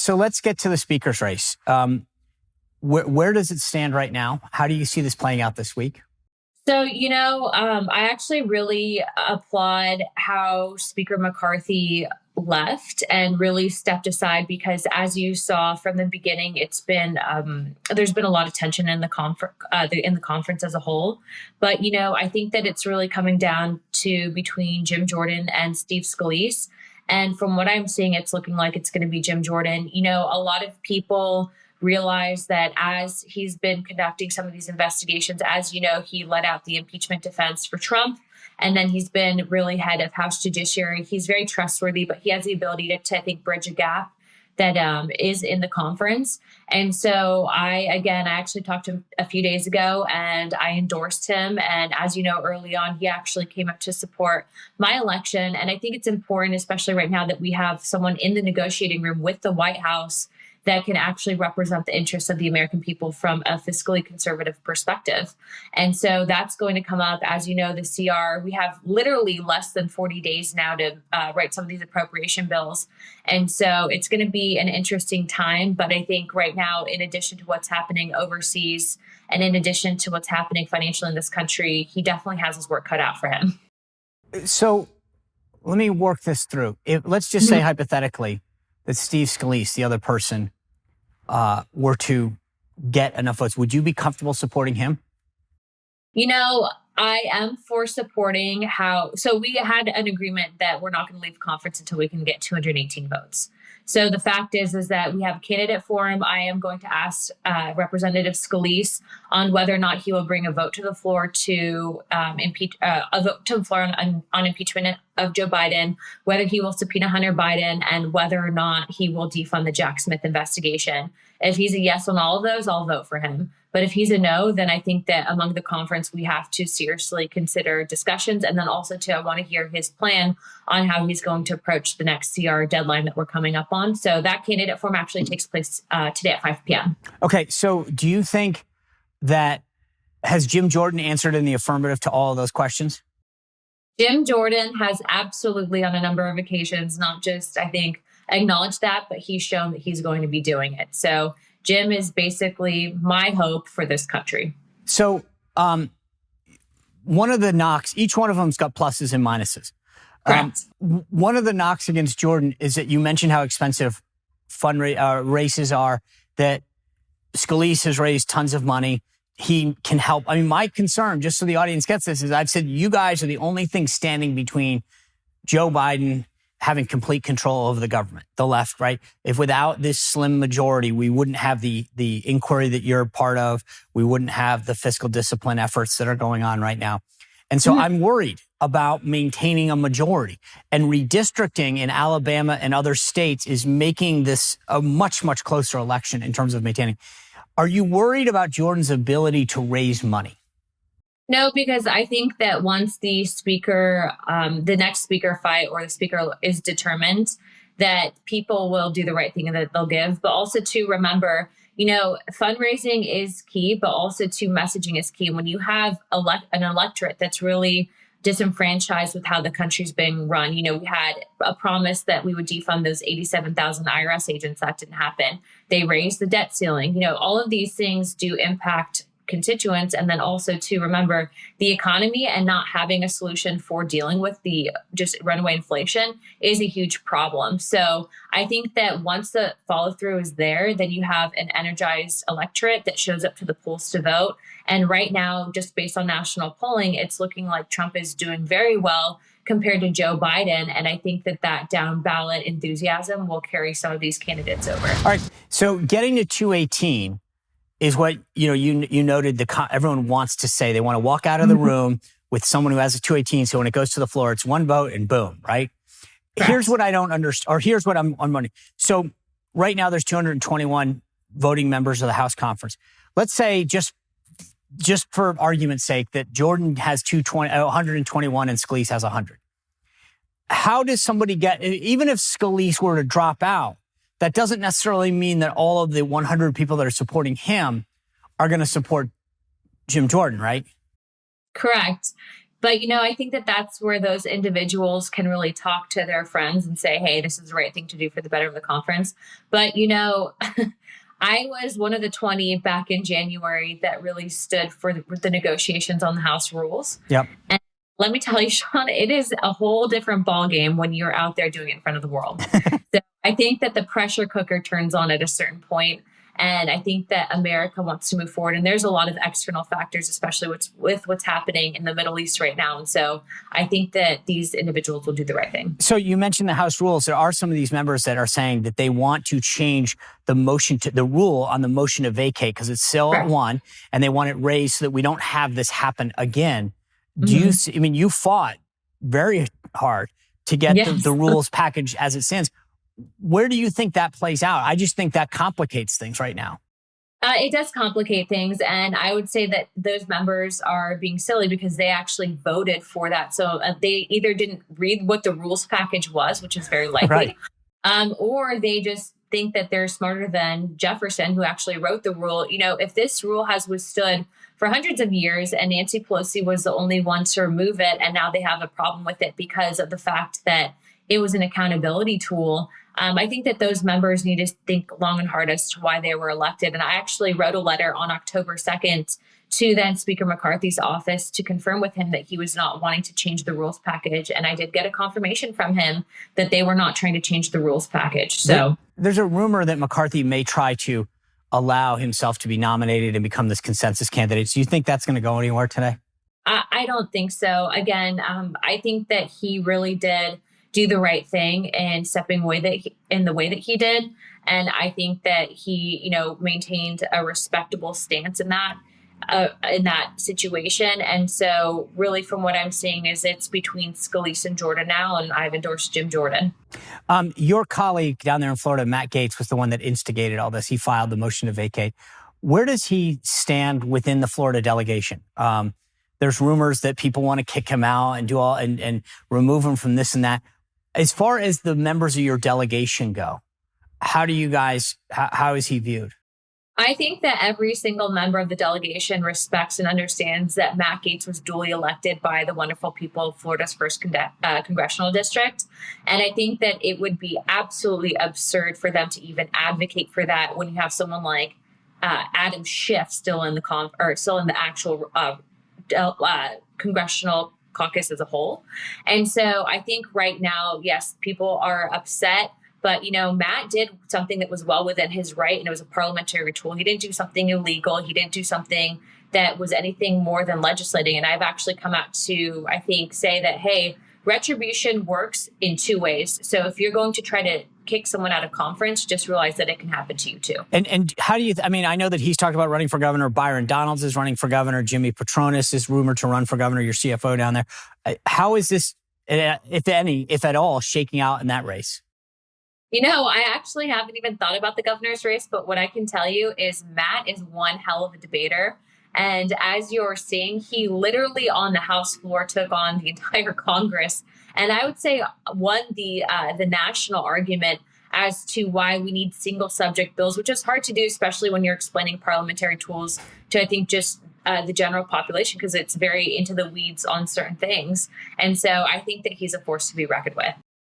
So let's get to the speaker's race. Where does it stand right now? How do you see this playing out this week? So, I actually really applaud how Speaker McCarthy left and really stepped aside because, as you saw from the beginning, it's been there's been a lot of tension in the conference as a whole. But I think that it's really coming down to between Jim Jordan and Steve Scalise. And from what I'm seeing, it's looking like it's going to be Jim Jordan. A lot of people realize that as he's been conducting some of these investigations, as you know, he let out the impeachment defense for Trump, and then he's been really head of House Judiciary. He's very trustworthy, but he has the ability to I think, bridge a gap that is in the conference. And so I actually talked to him a few days ago and I endorsed him. And as you know, early on, he actually came up to support my election. And I think it's important, especially right now, that we have someone in the negotiating room with the White House that can actually represent the interests of the American people from a fiscally conservative perspective. And so that's going to come up. As you know, the CR, we have literally less than 40 days now to write some of these appropriation bills. And so it's going to be an interesting time. But I think right now, in addition to what's happening overseas and in addition to what's happening financially in this country, he definitely has his work cut out for him. So let me work this through. Let's just say hypothetically that Steve Scalise, the other person, were to get enough votes, would you be comfortable supporting him? I am for supporting so we had an agreement that we're not going to leave the conference until we can get 218 votes. So the fact is that we have a candidate for him. I am going to ask Representative Scalise on whether or not he will bring a vote to the floor to impeach on impeachment of Joe Biden, whether he will subpoena Hunter Biden, and whether or not he will defund the Jack Smith investigation. If he's a yes on all of those, I'll vote for him. But if he's a no, then I think that among the conference, we have to seriously consider discussions. And then also, I want to hear his plan on how he's going to approach the next CR deadline that we're coming up on. So that candidate forum actually takes place today at 5 p.m. Okay. So do you think that has Jim Jordan answered in the affirmative to all of those questions? Jim Jordan has absolutely on a number of occasions, not just, I think, acknowledged that, but he's shown that he's going to be doing it. So Jim is basically my hope for this country. So one of the knocks, each one of them's got pluses and minuses. Correct. One of the knocks against Jordan is that you mentioned how expensive races are, that Scalise has raised tons of money. He can help. I mean, my concern, just so the audience gets this, is I've said you guys are the only thing standing between Joe Biden having complete control over the government, the left, right? If without this slim majority, we wouldn't have the inquiry that you're a part of. We wouldn't have the fiscal discipline efforts that are going on right now. And so I'm worried about maintaining a majority, and redistricting in Alabama and other states is making this a much, much closer election in terms of maintaining. Are you worried about Jordan's ability to raise money? No, because I think that once the speaker, the next speaker fight or the speaker is determined, that people will do the right thing and that they'll give. But also to remember, fundraising is key, but also to messaging is key. When you have an electorate that's really disenfranchised with how the country's being run, we had a promise that we would defund those 87,000 IRS agents. That didn't happen. They raised the debt ceiling. All of these things do impact constituents. And then also to remember the economy and not having a solution for dealing with the just runaway inflation is a huge problem. So I think that once the follow through is there, then you have an energized electorate that shows up to the polls to vote. And right now, just based on national polling, it's looking like Trump is doing very well compared to Joe Biden. And I think that down ballot enthusiasm will carry some of these candidates over. All right. So getting to 218 is what, you noted everyone wants to say. They want to walk out of the room with someone who has a 218. So when it goes to the floor, it's one vote and boom, right? Correct. Here's what I don't understand, or here's what I'm wondering. So right now there's 221 voting members of the House conference. Let's say just for argument's sake that Jordan has 121 and Scalise has 100. How does somebody even if Scalise were to drop out, that doesn't necessarily mean that all of the 100 people that are supporting him are going to support Jim Jordan, right? Correct. But, I think that that's where those individuals can really talk to their friends and say, hey, this is the right thing to do for the better of the conference. But, I was one of the 20 back in January that really stood for the negotiations on the House rules. Yep. And let me tell you, Sean, it is a whole different ballgame when you're out there doing it in front of the world. So I think that the pressure cooker turns on at a certain point. And I think that America wants to move forward. And there's a lot of external factors, especially with what's happening in the Middle East right now. And so I think that these individuals will do the right thing. So you mentioned the House rules. There are some of these members that are saying that they want to change the rule on the motion to vacate because it's still at 1, and they want it raised so that we don't have this happen again. Do you see, you fought very hard to get the rules package as it stands. Where do you think that plays out? I just think that complicates things right now. It does complicate things. And I would say that those members are being silly because they actually voted for that. So they either didn't read what the rules package was, which is very likely, or they just think that they're smarter than Jefferson, who actually wrote the rule. If this rule has withstood for hundreds of years and Nancy Pelosi was the only one to remove it, and now they have a problem with it because of the fact that it was an accountability tool. I think that those members need to think long and hard as to why they were elected. And I actually wrote a letter on October 2nd to then Speaker McCarthy's office to confirm with him that he was not wanting to change the rules package. And I did get a confirmation from him that they were not trying to change the rules package. So there's a rumor that McCarthy may try to allow himself to be nominated and become this consensus candidate. Do you think that's going to go anywhere today? I don't think so. Again, I think that he really did do the right thing and stepping away in the way that he did. And I think that he, maintained a respectable stance in that situation. And so really from what I'm seeing is it's between Scalise and Jordan now, and I've endorsed Jim Jordan. Your colleague down there in Florida, Matt Gaetz, was the one that instigated all this. He filed the motion to vacate. Where does he stand within the Florida delegation? There's rumors that people want to kick him out and and remove him from this and that. As far as the members of your delegation go, how is he viewed? I think that every single member of the delegation respects and understands that Matt Gaetz was duly elected by the wonderful people of Florida's first congressional district. And I think that it would be absolutely absurd for them to even advocate for that when you have someone like Adam Schiff still in the actual congressional caucus as a whole. And so I think right now, yes, people are upset, but Matt did something that was well within his right, and it was a parliamentary tool. He didn't do something illegal. He didn't do something that was anything more than legislating. And I've actually come out to, I think, say that, hey, retribution works in 2 ways. So if you're going to try to kick someone out of conference, just realize that it can happen to you too. And how do you, I know that he's talked about running for governor. Byron Donalds is running for governor. Jimmy Patronis is rumored to run for governor, your CFO down there. How is this, if at all, shaking out in that race? I actually haven't even thought about the governor's race, but what I can tell you is Matt is one hell of a debater. And as you're seeing, he literally on the House floor took on the entire Congress. And I would say won the national argument as to why we need single subject bills, which is hard to do, especially when you're explaining parliamentary tools to, I think, just the general population, because it's very into the weeds on certain things. And so I think that he's a force to be reckoned with.